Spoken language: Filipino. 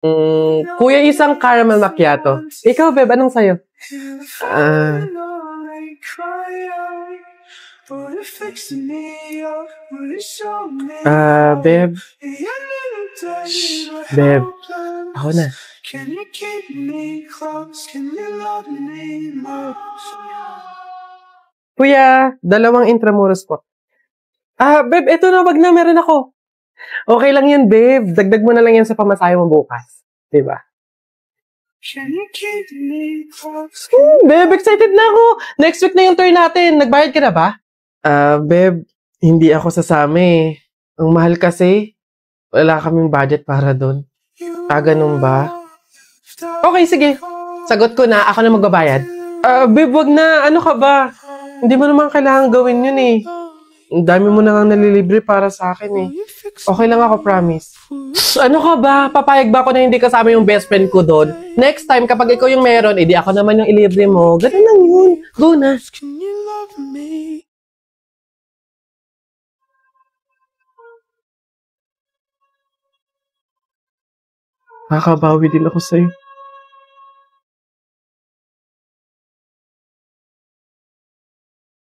Kuya, isang caramel macchiato. Ikaw, Beb, anong sayo? Beb. Beb. Ako na. Kuya, 2 Intramuros po. Beb, eto na, wag na, meron ako. Okay lang yan, Beb. Dagdag mo na lang yan sa pamasahe mo bukas. Diba? Beb, excited na ako. Next week na yung tour natin. Nagbayad ka na ba? Beb, hindi ako sasama eh. Ang mahal kasi. Wala kaming budget para doon. Ganun ba? Okay, sige. Sagot ko na. Ako na magbabayad. Beb, wag na. Ano ka ba? Hindi mo naman kailangan gawin yun eh. Ang dami mo na nga nalilibre para sa akin eh. Okay lang ako, promise. Ano ka ba? Papayag ba ako na hindi kasama yung best friend ko doon? Next time, kapag ikaw yung meron, edi ako naman yung ilibre mo. Ganun lang yun. Go na. Makabawi din ako sa'yo.